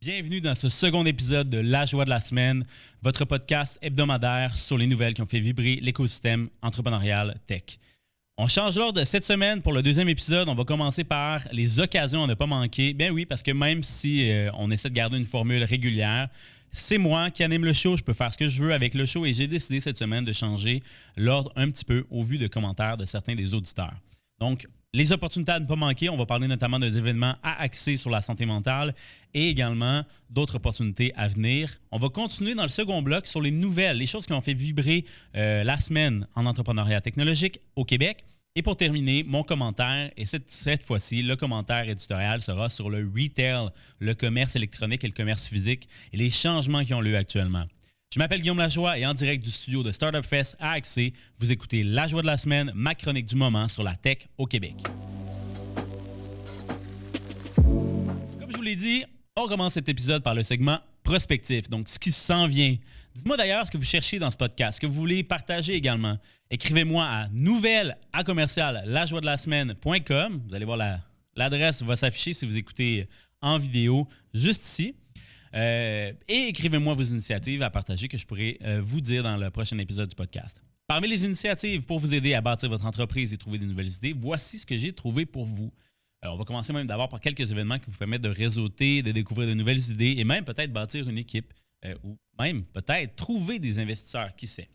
Bienvenue dans ce second épisode de La Joie de la semaine, votre podcast hebdomadaire sur les nouvelles qui ont fait vibrer l'écosystème entrepreneurial tech. On change l'ordre cette semaine pour le deuxième épisode. On va commencer par les occasions à ne pas manquer. Ben oui, parce que même si on essaie de garder une formule régulière, c'est moi qui anime le show. Je peux faire ce que je veux avec le show et j'ai décidé cette semaine de changer l'ordre un petit peu au vu de commentaires de certains des auditeurs. Donc, les opportunités à ne pas manquer, on va parler notamment des événements à axer sur la santé mentale et également d'autres opportunités à venir. On va continuer dans le second bloc sur les nouvelles, les choses qui ont fait vibrer la semaine en entrepreneuriat technologique au Québec. Et pour terminer, mon commentaire, et cette fois-ci, le commentaire éditorial sera sur le retail, le commerce électronique et le commerce physique et les changements qui ont lieu actuellement. Je m'appelle Guillaume Lajoie et en direct du studio de Startup Fest à Axé, vous écoutez La Joie de la semaine, ma chronique du moment sur la tech au Québec. Comme je vous l'ai dit, on commence cet épisode par le segment prospectif, donc ce qui s'en vient. Dites-moi d'ailleurs ce que vous cherchez dans ce podcast, ce que vous voulez partager également. Écrivez-moi à nouvelle@lajoiedelasemaine.com. Vous allez voir l'adresse va s'afficher si vous écoutez en vidéo juste ici. Et écrivez-moi vos initiatives à partager que je pourrai vous dire dans le prochain épisode du podcast. Parmi les initiatives pour vous aider à bâtir votre entreprise et trouver des nouvelles idées, voici ce que j'ai trouvé pour vous. On va commencer même d'abord par quelques événements qui vous permettent de réseauter, de découvrir de nouvelles idées et même peut-être bâtir une équipe ou même peut-être trouver des investisseurs, qui sait.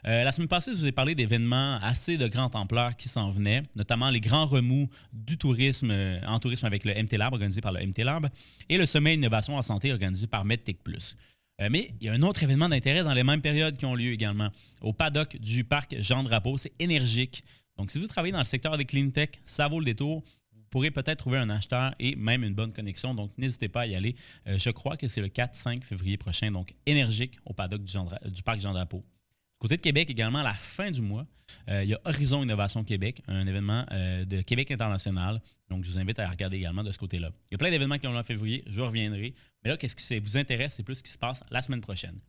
La semaine passée, je vous ai parlé d'événements assez de grande ampleur qui s'en venaient, notamment les grands remous du tourisme en tourisme avec le MT Lab, organisé par le MT Lab, et le sommet Innovation en santé organisé par MedTech+. Mais il y a un autre événement d'intérêt dans les mêmes périodes qui ont lieu également. Au paddock du parc Jean-Drapeau, c'est énergique. Donc, si vous travaillez dans le secteur des clean tech, ça vaut le détour. Vous pourrez peut-être trouver un acheteur et même une bonne connexion. Donc, n'hésitez pas à y aller. Je crois que c'est le 4-5 février prochain. Donc, énergique au paddock du parc Jean-Drapeau. Du côté de Québec également, à la fin du mois, il y a Horizon Innovation Québec, un événement de Québec international. Donc, je vous invite à regarder également de ce côté-là. Il y a plein d'événements qui ont lieu en février. Je reviendrai. Mais là, qu'est-ce qui vous intéresse? C'est plus ce qui se passe la semaine prochaine.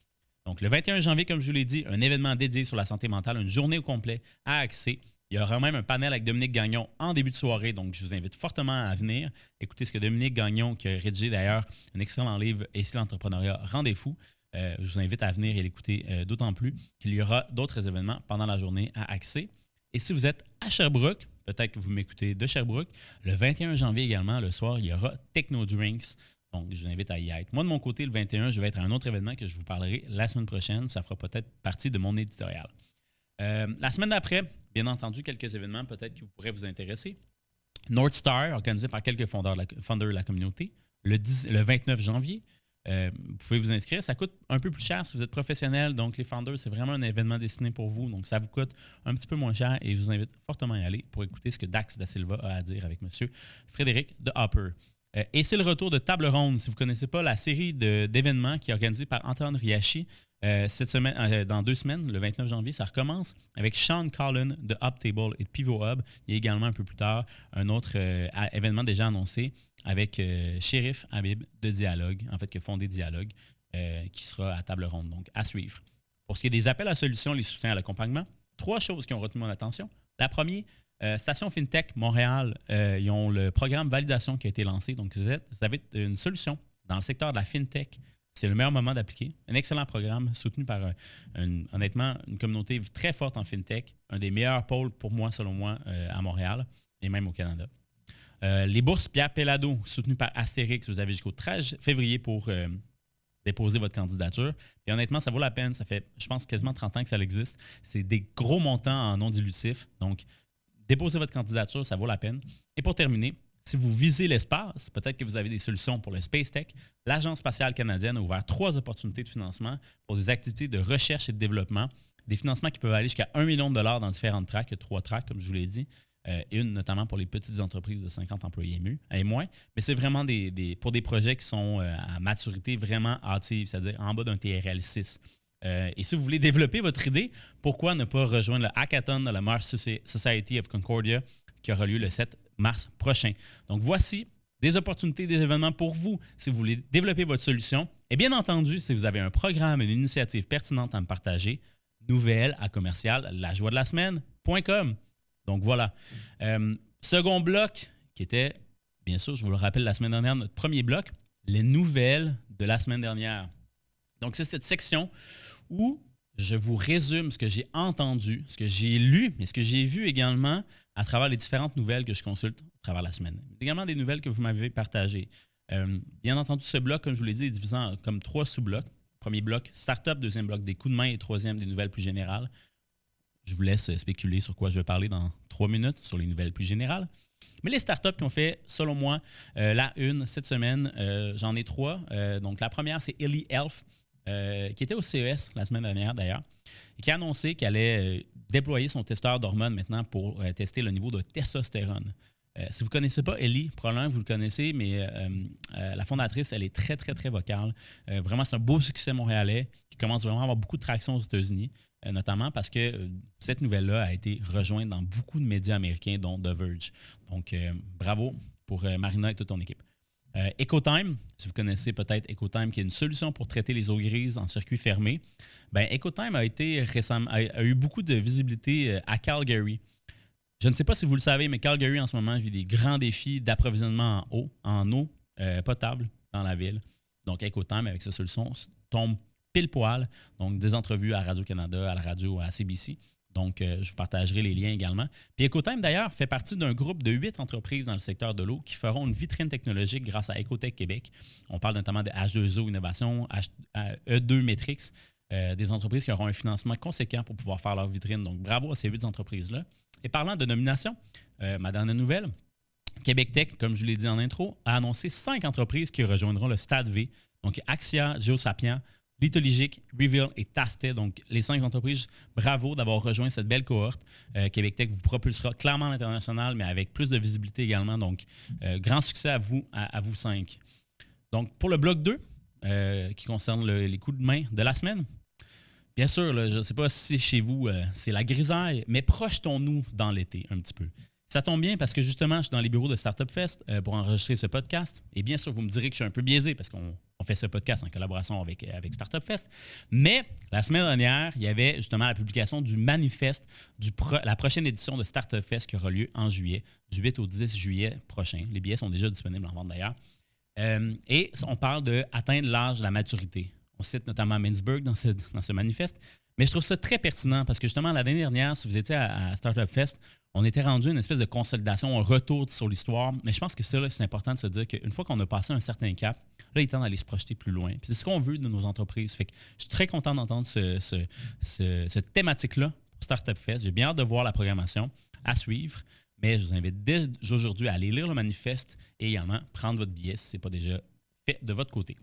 Donc, le 21 janvier, comme je vous l'ai dit, un événement dédié sur la santé mentale, une journée au complet à Axé. Il y aura même un panel avec Dominique Gagnon en début de soirée, donc je vous invite fortement à venir. Écoutez ce que Dominique Gagnon, qui a rédigé d'ailleurs un excellent livre, Ici l'entrepreneuriat, rendez-vous. Je vous invite à venir et l'écouter d'autant plus qu'il y aura d'autres événements pendant la journée à Axé. Et si vous êtes à Sherbrooke, peut-être que vous m'écoutez de Sherbrooke, le 21 janvier également, le soir, il y aura Techno Drinks. Donc, je vous invite à y être. Moi, de mon côté, le 21, je vais être à un autre événement que je vous parlerai la semaine prochaine. Ça fera peut-être partie de mon éditorial. La semaine d'après, bien entendu, quelques événements peut-être qui pourraient vous intéresser. North Star, organisé par quelques fondeurs de la communauté, le 29 janvier. Vous pouvez vous inscrire. Ça coûte un peu plus cher si vous êtes professionnel. Donc, les founders, c'est vraiment un événement destiné pour vous. Donc, ça vous coûte un petit peu moins cher et je vous invite fortement à y aller pour écouter ce que Dax Da Silva a à dire avec M. Frédéric de Hopper. Et c'est le retour de Table Ronde. Si vous ne connaissez pas la série d'événements qui est organisée par Antoine Riachi, cette semaine, dans 2 semaines, le 29 janvier, ça recommence avec Sean Collin de UpTable et de Pivot Hub. Il y a également un peu plus tard un autre événement déjà annoncé avec Shérif Habib de Dialogue, en fait, qui a fondé Dialogue, qui sera à Table Ronde, donc à suivre. Pour ce qui est des appels à solutions, les soutiens à l'accompagnement, 3 choses qui ont retenu mon attention. La première, Station FinTech Montréal, ils ont le programme validation qui a été lancé. Donc, vous avez une solution dans le secteur de la FinTech. C'est le meilleur moment d'appliquer. Un excellent programme soutenu par, honnêtement, une communauté très forte en FinTech. Un des meilleurs pôles, pour moi, selon moi, à Montréal et même au Canada. Les bourses Pierre Pellado, soutenues par Astérix, vous avez jusqu'au 13 février pour déposer votre candidature. Et honnêtement, ça vaut la peine. Ça fait, je pense, quasiment 30 ans que ça existe. C'est des gros montants en non dilutif. Donc, déposez votre candidature, ça vaut la peine. Et pour terminer, si vous visez l'espace, peut-être que vous avez des solutions pour le Space Tech. L'Agence spatiale canadienne a ouvert 3 opportunités de financement pour des activités de recherche et de développement. Des financements qui peuvent aller jusqu'à 1 million de dollars dans différentes tracks. Il y a 3 tracks, comme je vous l'ai dit. Une notamment pour les petites entreprises de 50 employés et moins. Mais c'est vraiment pour des projets qui sont à maturité vraiment hâtive, c'est-à-dire en bas d'un TRL 6. Et si vous voulez développer votre idée, pourquoi ne pas rejoindre le hackathon de la Mars Society of Concordia qui aura lieu le 7 mars prochain. Donc, voici des opportunités, des événements pour vous si vous voulez développer votre solution. Et bien entendu, si vous avez un programme, une initiative pertinente à me partager, nouvelle@lajoiedelasemaine.com. Donc, voilà. Second bloc qui était, bien sûr, je vous le rappelle, la semaine dernière, notre premier bloc, les nouvelles de la semaine dernière. Donc, c'est cette section où je vous résume ce que j'ai entendu, ce que j'ai lu, mais ce que j'ai vu également à travers les différentes nouvelles que je consulte à travers la semaine. Également des nouvelles que vous m'avez partagées. Bien entendu, ce bloc, comme je vous l'ai dit, est divisé en comme 3 sous-blocs. Premier bloc, startup, deuxième bloc, des coups de main et troisième, des nouvelles plus générales. Je vous laisse spéculer sur quoi je vais parler dans 3 minutes, sur les nouvelles plus générales. Mais les startups qui ont fait, selon moi, la une cette semaine, j'en ai 3. Donc, la première, c'est Ellie Health, qui était au CES la semaine dernière d'ailleurs, et qui a annoncé qu'elle allait déployer son testeur d'hormones maintenant pour tester le niveau de testostérone. Si vous ne connaissez pas Ellie, probablement vous le connaissez, mais la fondatrice, elle est très, très, très vocale. Vraiment, c'est un beau succès montréalais qui commence vraiment à avoir beaucoup de traction aux États-Unis, notamment parce que cette nouvelle-là a été rejointe dans beaucoup de médias américains, dont The Verge. Donc, bravo pour Marina et toute ton équipe. EcoTime, si vous connaissez peut-être EcoTime, qui est une solution pour traiter les eaux grises en circuit fermé, bien, EcoTime a eu beaucoup de visibilité à Calgary. Je ne sais pas si vous le savez, mais Calgary en ce moment vit des grands défis d'approvisionnement en eau potable dans la ville. Donc, EcoTime, avec sa solution, tombe pile poil. Donc, des entrevues à Radio-Canada, à la radio, à CBC. Donc, je vous partagerai les liens également. Puis EcoTime, d'ailleurs, fait partie d'un groupe de 8 entreprises dans le secteur de l'eau qui feront une vitrine technologique grâce à Ecotech Québec. On parle notamment de H2O Innovation, E2 Metrics, des entreprises qui auront un financement conséquent pour pouvoir faire leur vitrine. Donc, bravo à ces 8 entreprises-là. Et parlant de nomination, ma dernière nouvelle, Québec Tech, comme je l'ai dit en intro, a annoncé 5 entreprises qui rejoindront le Stade V. Donc, Axia, Geosapien, Lithologique, Reveal et Tastet. Donc, les 5 entreprises, bravo d'avoir rejoint cette belle cohorte. Québec Tech vous propulsera clairement à l'international, mais avec plus de visibilité également. Donc, grand succès à vous 5. Donc, pour le bloc 2, qui concerne les coups de main de la semaine, bien sûr, là, je ne sais pas si chez vous, c'est la grisaille, mais projetons-nous dans l'été un petit peu. Ça tombe bien parce que justement, je suis dans les bureaux de Startup Fest pour enregistrer ce podcast. Et bien sûr, vous me direz que je suis un peu biaisé parce qu'on fait ce podcast en collaboration avec Startup Fest. Mais la semaine dernière, il y avait justement la publication du manifeste la prochaine édition de Startup Fest qui aura lieu en juillet, du 8 au 10 juillet prochain. Les billets sont déjà disponibles en vente d'ailleurs. Et on parle d'atteindre l'âge de la maturité. On cite notamment Mintzberg dans ce manifeste. Mais je trouve ça très pertinent parce que justement, l'année dernière, si vous étiez à Startup Fest, on était rendu à une espèce de consolidation, un retour sur l'histoire. Mais je pense que ça, là, c'est important de se dire qu'une fois qu'on a passé un certain cap, là, il est temps d'aller se projeter plus loin. Puis c'est ce qu'on veut de nos entreprises. Fait que je suis très content d'entendre cette thématique-là pour Startup Fest. J'ai bien hâte de voir la programmation à suivre. Mais je vous invite dès aujourd'hui à aller lire le manifeste et également prendre votre billet si ce n'est pas déjà fait de votre côté.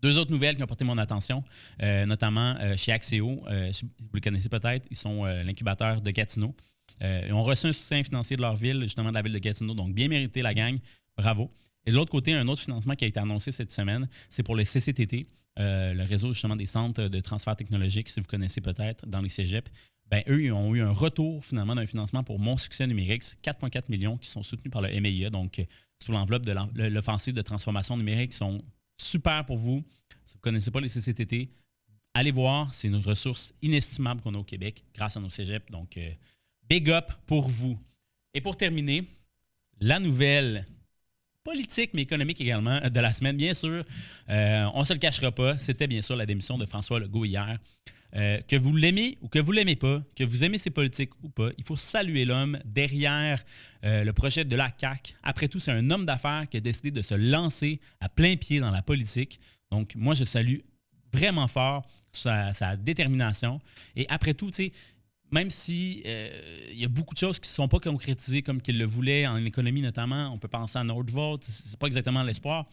2 autres nouvelles qui ont porté mon attention, notamment chez Axéo. Vous le connaissez peut-être, ils sont l'incubateur de Gatineau. Ils ont reçu un soutien financier de leur ville, justement de la ville de Gatineau, donc bien mérité la gang, bravo. Et de l'autre côté, un autre financement qui a été annoncé cette semaine, c'est pour les CCTT, le réseau justement des centres de transfert technologique, si vous connaissez peut-être, dans les cégeps. Ben, eux, ils ont eu un retour finalement d'un financement pour Mon Succès Numérique, 4,4 millions qui sont soutenus par le MIA, donc sous l'enveloppe de l'offensive de transformation numérique, qui sont super pour vous. Si vous ne connaissez pas les CCTT, allez voir. C'est une ressource inestimable qu'on a au Québec grâce à nos cégeps. Donc, big up pour vous. Et pour terminer, la nouvelle politique, mais économique également, de la semaine, bien sûr. On ne se le cachera pas. C'était bien sûr la démission de François Legault hier. Que vous l'aimez ou que vous ne l'aimez pas, que vous aimez ses politiques ou pas, il faut saluer l'homme derrière le projet de la CAQ. Après tout, c'est un homme d'affaires qui a décidé de se lancer à plein pied dans la politique. Donc, moi, je salue vraiment fort sa détermination. Et après tout, tu sais, même si il y a beaucoup de choses qui ne sont pas concrétisées comme qu'il le voulait, en économie notamment, on peut penser à Nordvolt, ce n'est pas exactement l'espoir.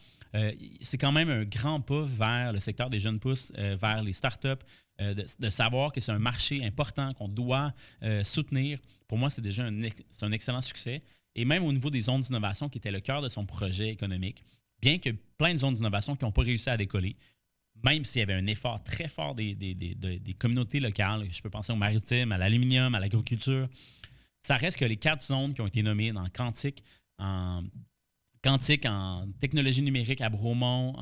C'est quand même un grand pas vers le secteur des jeunes pousses, vers les startups, de savoir que c'est un marché important qu'on doit soutenir. Pour moi, c'est déjà c'est un excellent succès. Et même au niveau des zones d'innovation, qui était le cœur de son projet économique, bien que plein de zones d'innovation qui n'ont pas réussi à décoller, même s'il y avait un effort très fort des communautés locales, je peux penser au maritime, à l'aluminium, à l'agriculture, ça reste que les 4 zones qui ont été nommées dans Quantique, en technologie numérique à Bromont,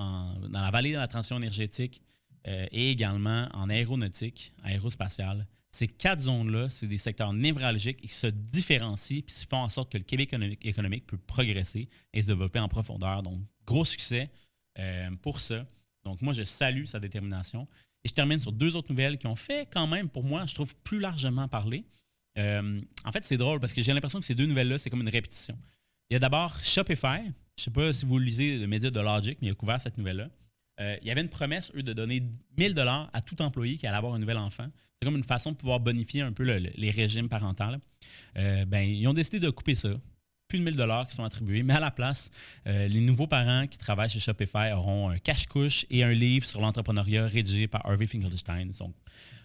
dans la vallée de la transition énergétique et également en aéronautique, aérospatiale. Ces 4 zones-là, c'est des secteurs névralgiques qui se différencient et qui font en sorte que le Québec économique peut progresser et se développer en profondeur. Donc, gros succès pour ça. Donc, moi, je salue sa détermination. Et je termine sur 2 autres nouvelles qui ont fait quand même, pour moi, je trouve, plus largement parler. En fait, c'est drôle parce que j'ai l'impression que ces 2 nouvelles-là, c'est comme une répétition. Il y a d'abord Shopify. Je ne sais pas si vous lisez le média de Logic, mais il a couvert cette nouvelle-là. Il y avait une promesse, eux, de donner 1 000 $ à tout employé qui allait avoir un nouvel enfant. C'est comme une façon de pouvoir bonifier un peu les régimes parentaux. Ils ont décidé de couper ça. Plus de 1 000 $ qui sont attribués, mais à la place, les nouveaux parents qui travaillent chez Shopify auront un cache-couche et un livre sur l'entrepreneuriat rédigé par Harvey Finkelstein. Donc,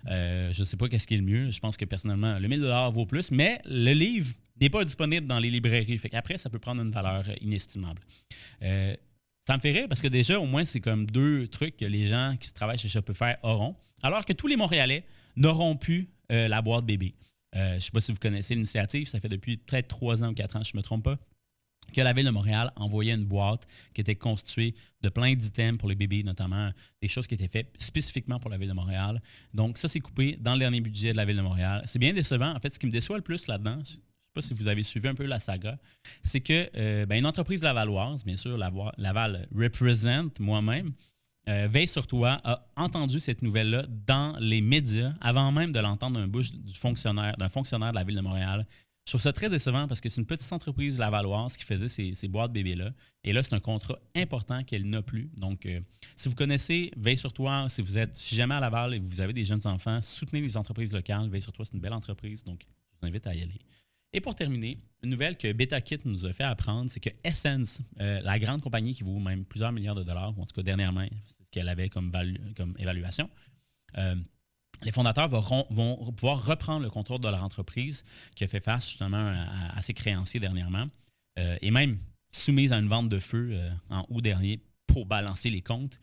je ne sais pas qu'est-ce qui est le mieux. Je pense que personnellement, le 1 000 $ vaut plus, mais le livre n'est pas disponible dans les librairies. Fait qu'après, ça peut prendre une valeur inestimable. Ça me fait rire parce que déjà, au moins, c'est comme 2 trucs que les gens qui travaillent chez Shopify auront, alors que tous les Montréalais n'auront plus la boîte bébé. Je ne sais pas si vous connaissez l'initiative, ça fait depuis peut-être 3 ans ou 4 ans, je ne me trompe pas, que la Ville de Montréal envoyait une boîte qui était constituée de plein d'items pour les bébés, notamment des choses qui étaient faites spécifiquement pour la Ville de Montréal. Donc, ça, c'est coupé dans le dernier budget de la Ville de Montréal. C'est bien décevant. En fait, ce qui me déçoit le plus là-dedans, je ne sais pas si vous avez suivi un peu la saga, c'est que une entreprise lavalloise, bien sûr, Laval Represent, moi-même, Veille sur toi a entendu cette nouvelle-là dans les médias avant même de l'entendre d'un bouche d'un fonctionnaire de la Ville de Montréal. Je trouve ça très décevant parce que c'est une petite entreprise lavalloise qui faisait ces boîtes bébés-là. Et là, c'est un contrat important qu'elle n'a plus. Donc, si vous connaissez Veille sur toi, si jamais à Laval et vous avez des jeunes enfants, soutenez les entreprises locales. Veille sur toi, c'est une belle entreprise, donc je vous invite à y aller. Et pour terminer, une nouvelle que BetaKit nous a fait apprendre, c'est que Essence, la grande compagnie qui vaut même plusieurs milliards de dollars, ou en tout cas dernièrement, c'est ce qu'elle avait comme évaluation, les fondateurs vont pouvoir reprendre le contrôle de leur entreprise qui a fait face justement à ses créanciers dernièrement et même soumise à une vente de feu en août dernier pour balancer les comptes.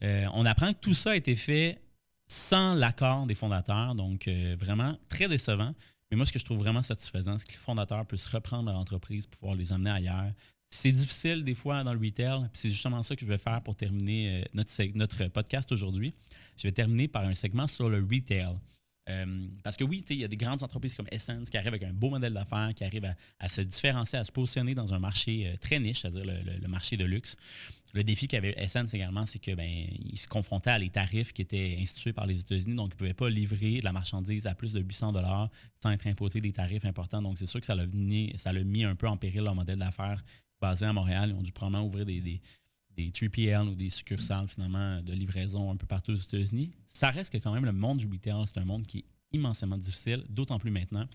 On apprend que tout ça a été fait sans l'accord des fondateurs, donc vraiment très décevant. Mais moi, ce que je trouve vraiment satisfaisant, c'est que les fondateurs puissent reprendre leur entreprise pour pouvoir les amener ailleurs. C'est difficile des fois dans le retail, puis c'est justement ça que je vais faire pour terminer notre podcast aujourd'hui. Je vais terminer par un segment sur le retail. Parce que oui, il y a des grandes entreprises comme Essence qui arrivent avec un beau modèle d'affaires, qui arrivent à se différencier, à se positionner dans un marché très niche, c'est-à-dire le marché de luxe. Le défi qu'avait Essence également, c'est qu'ils se confrontaient à les tarifs qui étaient institués par les États-Unis, donc ils ne pouvaient pas livrer de la marchandise à plus de 800 $ sans être imposé des tarifs importants. Donc c'est sûr que ça l'a mis un peu en péril leur modèle d'affaires basé à Montréal. Ils ont dû probablement ouvrir des 3PL ou des succursales finalement de livraison un peu partout aux États-Unis. Ça reste que quand même le monde du retail, c'est un monde qui est immensément difficile, d'autant plus maintenant.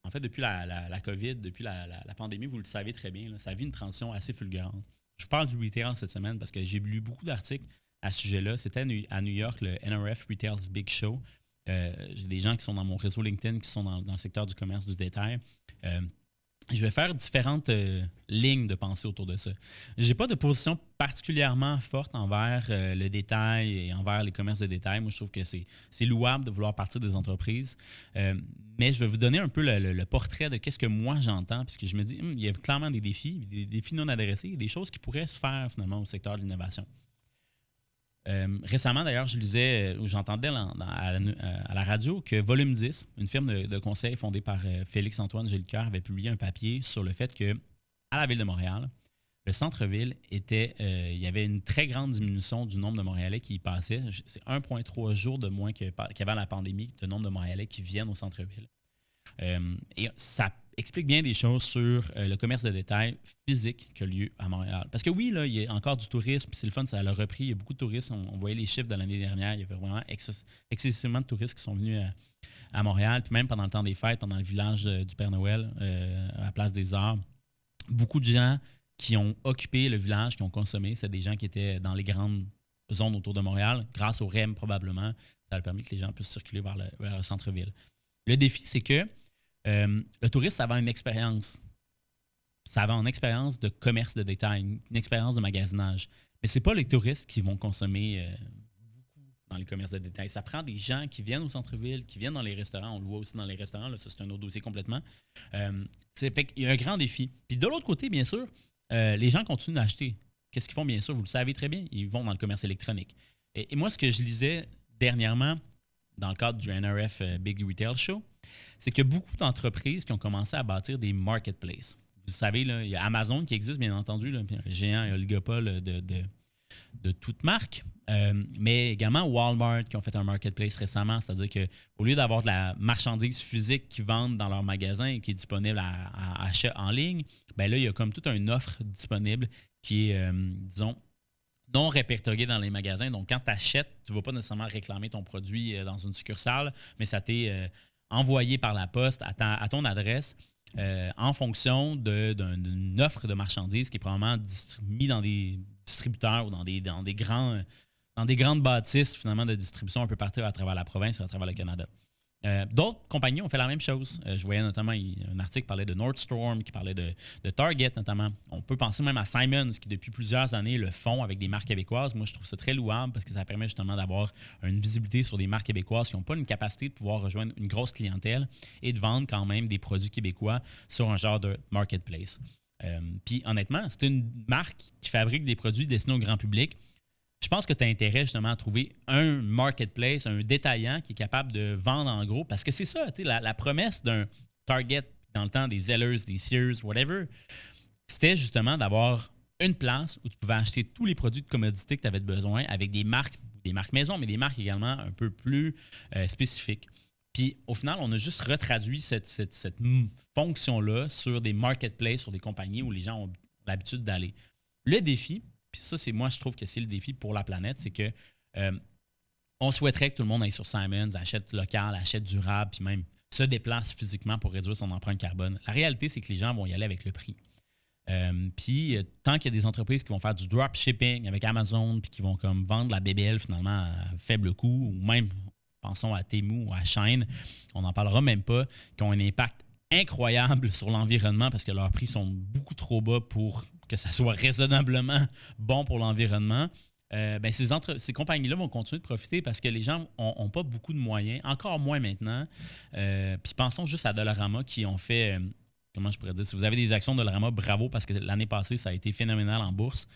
En fait, depuis la COVID, depuis la pandémie, vous le savez très bien, là, ça vit une transition assez fulgurante. Je vous parle du retail cette semaine parce que j'ai lu beaucoup d'articles à ce sujet-là. C'était à New York, le NRF Retail's Big Show. J'ai des gens qui sont dans mon réseau LinkedIn qui sont dans le secteur du commerce du détail. Je vais faire différentes lignes de pensée autour de ça. Je n'ai pas de position particulièrement forte envers le détail et envers les commerces de détail. Moi, je trouve que c'est louable de vouloir partir des entreprises. Mais je vais vous donner un peu le portrait de qu'est-ce que moi j'entends, puisque je me dis, il y a clairement des défis non adressés, des choses qui pourraient se faire finalement au secteur de l'innovation. Récemment, d'ailleurs, je lisais ou j'entendais à la radio que Volume 10, une firme de conseil fondée par Félix-Antoine Gélicoeur, avait publié un papier sur le fait que à la Ville de Montréal, le centre-ville il y avait une très grande diminution du nombre de Montréalais qui y passaient. C'est 1,3 jours de moins qu'avant la pandémie, de nombre de Montréalais qui viennent au centre-ville. Et ça explique bien des choses sur le commerce de détail physique qui a lieu à Montréal. Parce que oui, là, il y a encore du tourisme, c'est le fun, ça l'a repris. Il y a beaucoup de touristes. On voyait les chiffres de l'année dernière. Il y avait vraiment excessivement de touristes qui sont venus à Montréal. Puis même pendant le temps des fêtes, pendant le village du Père Noël, à la Place des Arts, beaucoup de gens qui ont occupé le village, qui ont consommé, c'est des gens qui étaient dans les grandes zones autour de Montréal, grâce au REM probablement. Ça a permis que les gens puissent circuler vers le centre-ville. Le défi, c'est que le touriste, ça va une expérience. Ça va en expérience de commerce de détail, une expérience de magasinage. Mais ce n'est pas les touristes qui vont consommer beaucoup dans les commerces de détail. Ça prend des gens qui viennent au centre-ville, qui viennent dans les restaurants. On le voit aussi dans les restaurants. Là, ça, c'est un autre dossier complètement. Fait qu'il y a un grand défi. Puis de l'autre côté, bien sûr, les gens continuent d'acheter. Qu'est-ce qu'ils font, bien sûr? Vous le savez très bien. Ils vont dans le commerce électronique. Et moi, ce que je lisais dernièrement, dans le cadre du NRF Big Retail Show, c'est qu'il y a beaucoup d'entreprises qui ont commencé à bâtir des marketplaces. Vous savez, là, il y a Amazon qui existe, bien entendu, là, puis un géant, un oligopole de toute marque. Mais également Walmart qui ont fait un marketplace récemment, c'est-à-dire qu'au lieu d'avoir de la marchandise physique qu'ils vendent dans leur magasin et qui est disponible à achat en ligne, ben là, il y a comme toute une offre disponible qui est, disons, non répertoriée dans les magasins. Donc, quand tu achètes, tu ne vas pas nécessairement réclamer ton produit dans une succursale, mais ça t'est envoyé par la poste à ton adresse en fonction d'une offre de marchandises qui est probablement mise dans des distributeurs ou dans des grandes bâtisses finalement de distribution un peu partout à travers la province et à travers le Canada. D'autres compagnies ont fait la même chose. Je voyais notamment un article qui parlait de Nordstrom, qui parlait de Target notamment. On peut penser même à Simons qui depuis plusieurs années le font avec des marques québécoises. Moi, je trouve ça très louable parce que ça permet justement d'avoir une visibilité sur des marques québécoises qui n'ont pas une capacité de pouvoir rejoindre une grosse clientèle et de vendre quand même des produits québécois sur un genre de marketplace. Puis honnêtement, c'est une marque qui fabrique des produits destinés au grand public. Je pense que tu as intérêt justement à trouver un marketplace, un détaillant qui est capable de vendre en gros. Parce que c'est ça, la promesse d'un Target dans le temps des Zellers, des Sears, whatever, c'était justement d'avoir une place où tu pouvais acheter tous les produits de commodité que tu avais besoin avec des marques maison, mais des marques également un peu plus spécifiques. Puis au final, on a juste retraduit cette fonction-là sur des marketplaces, sur des compagnies où les gens ont l'habitude d'aller. Le défi, puis ça, moi, je trouve que c'est le défi pour la planète, c'est que on souhaiterait que tout le monde aille sur Simons, achète local, achète durable, puis même se déplace physiquement pour réduire son empreinte carbone. La réalité, c'est que les gens vont y aller avec le prix. Puis tant qu'il y a des entreprises qui vont faire du dropshipping avec Amazon, puis qui vont comme vendre la BBL finalement à faible coût, ou même, pensons à Temu ou à Shein, on n'en parlera même pas, qui ont un impact incroyable sur l'environnement parce que leurs prix sont beaucoup trop bas pour que ça soit raisonnablement bon pour l'environnement. Ces compagnies-là vont continuer de profiter parce que les gens n'ont pas beaucoup de moyens, encore moins maintenant. Puis pensons juste à Dollarama qui ont fait, comment je pourrais dire, si vous avez des actions de Dollarama, bravo parce que l'année passée, ça a été phénoménal en bourse.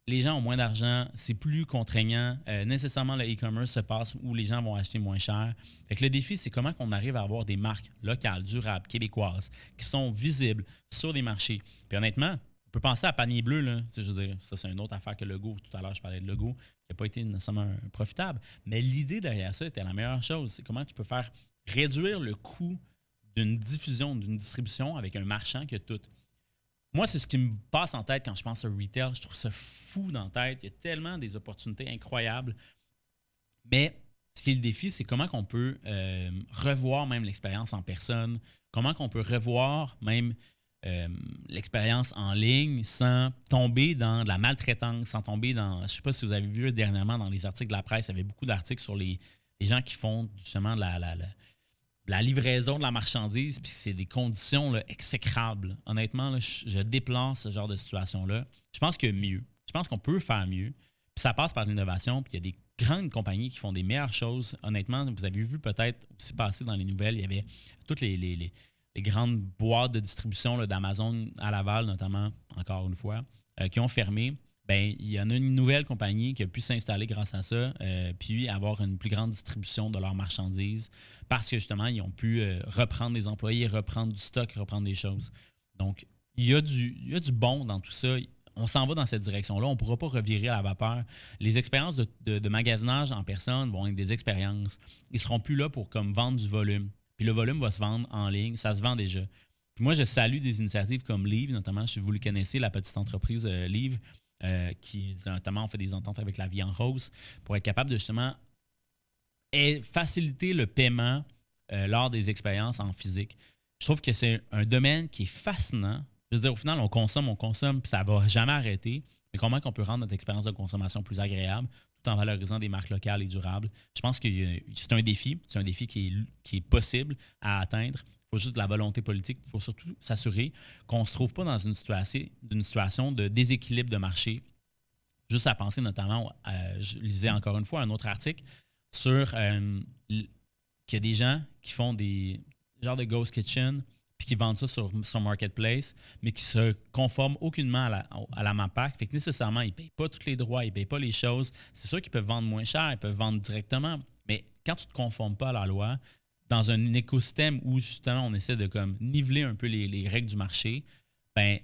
Les gens ont moins d'argent, c'est plus contraignant. Nécessairement, le e-commerce se passe où les gens vont acheter moins cher. Fait que le défi, c'est comment on arrive à avoir des marques locales, durables, québécoises, qui sont visibles sur des marchés. Puis honnêtement, on peut penser à Panier Bleu, là. Je veux dire, ça, c'est une autre affaire que Lego. Tout à l'heure, je parlais de Lego, qui n'a pas été nécessairement profitable. Mais l'idée derrière ça était la meilleure chose. C'est comment tu peux faire réduire le coût d'une diffusion, d'une distribution avec un marchand qui a tout. Moi, c'est ce qui me passe en tête quand je pense au retail. Je trouve ça fou dans la tête. Il y a tellement des opportunités incroyables. Mais ce qui est le défi, c'est comment on peut revoir même l'expérience en personne, comment on peut revoir même l'expérience en ligne sans tomber dans de la maltraitance, sans tomber dans... Je ne sais pas si vous avez vu dernièrement dans les articles de la presse, il y avait beaucoup d'articles sur les gens qui font justement la livraison de la marchandise, puis c'est des conditions là, exécrables. Honnêtement, là, je déplore ce genre de situation-là. Je pense qu'il y a mieux. Je pense qu'on peut faire mieux. Puis ça passe par l'innovation, puis il y a des grandes compagnies qui font des meilleures choses. Honnêtement, vous avez vu peut-être aussi passer dans les nouvelles, il y avait toutes les grandes boîtes de distribution d'Amazon à Laval, notamment, encore une fois, qui ont fermé. Bien, il y en a une nouvelle compagnie qui a pu s'installer grâce à ça, puis avoir une plus grande distribution de leurs marchandises parce que justement, ils ont pu reprendre des employés, reprendre du stock, reprendre des choses. Donc, il y a du bon dans tout ça. On s'en va dans cette direction-là. On ne pourra pas revirer à la vapeur. Les expériences de magasinage en personne vont être des expériences. Ils ne seront plus là pour comme vendre du volume. Puis le volume va se vendre en ligne. Ça se vend déjà. Puis moi, je salue des initiatives comme Livre, notamment, si vous le connaissez, la petite entreprise Livre, qui notamment on fait des ententes avec la Vie en Rose pour être capable de justement faciliter le paiement lors des expériences en physique. Je trouve que c'est un domaine qui est fascinant. Je veux dire, au final, on consomme, puis ça ne va jamais arrêter. Mais comment on peut rendre notre expérience de consommation plus agréable tout en valorisant des marques locales et durables? Je pense que c'est un défi. C'est un défi qui est possible à atteindre. Il faut juste de la volonté politique. Il faut surtout s'assurer qu'on ne se trouve pas dans une situation de déséquilibre de marché. Juste à penser notamment, je lisais encore une fois un autre article sur qu'il y a des gens qui font des genres de ghost kitchen puis qui vendent ça sur Marketplace, mais qui se conforment aucunement à la MAPAC. Fait que nécessairement, ils ne payent pas tous les droits, ils ne payent pas les choses. C'est sûr qu'ils peuvent vendre moins cher, ils peuvent vendre directement, mais quand tu ne te conformes pas à la loi, dans un écosystème où justement on essaie de comme niveler un peu les règles du marché, ben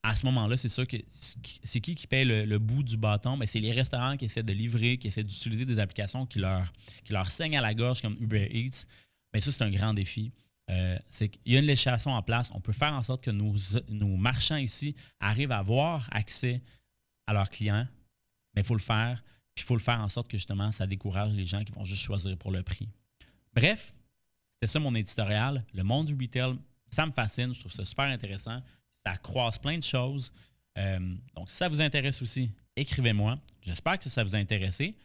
à ce moment-là, c'est sûr que c'est qui paye le bout du bâton? Bien, c'est les restaurants qui essaient de livrer, qui essaient d'utiliser des applications qui leur saignent à la gorge comme Uber Eats. Bien, ça, c'est un grand défi. C'est qu'il y a une législation en place. On peut faire en sorte que nos marchands ici arrivent à avoir accès à leurs clients, mais il faut le faire. Puis il faut le faire en sorte que justement, ça décourage les gens qui vont juste choisir pour le prix. Bref, c'était ça mon éditorial. Le monde du retail, ça me fascine. Je trouve ça super intéressant. Ça croise plein de choses. Donc, si ça vous intéresse aussi, écrivez-moi. J'espère que ça vous a intéressé.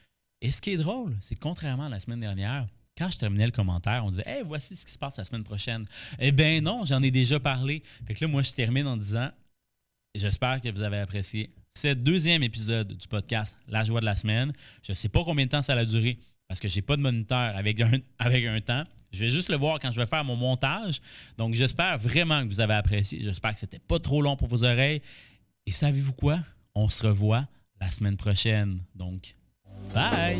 Et ce qui est drôle, c'est que contrairement à la semaine dernière, quand je terminais le commentaire, on disait « Hey, voici ce qui se passe la semaine prochaine. » Eh bien non, j'en ai déjà parlé. Fait que là, moi, je termine en disant « J'espère que vous avez apprécié ce 2e épisode du podcast La Joie de la semaine. » Je ne sais pas combien de temps ça va durer parce que je n'ai pas de moniteur avec un temps. Je vais juste le voir quand je vais faire mon montage. Donc, j'espère vraiment que vous avez apprécié. J'espère que ce n'était pas trop long pour vos oreilles. Et savez-vous quoi? On se revoit la semaine prochaine. Donc, bye!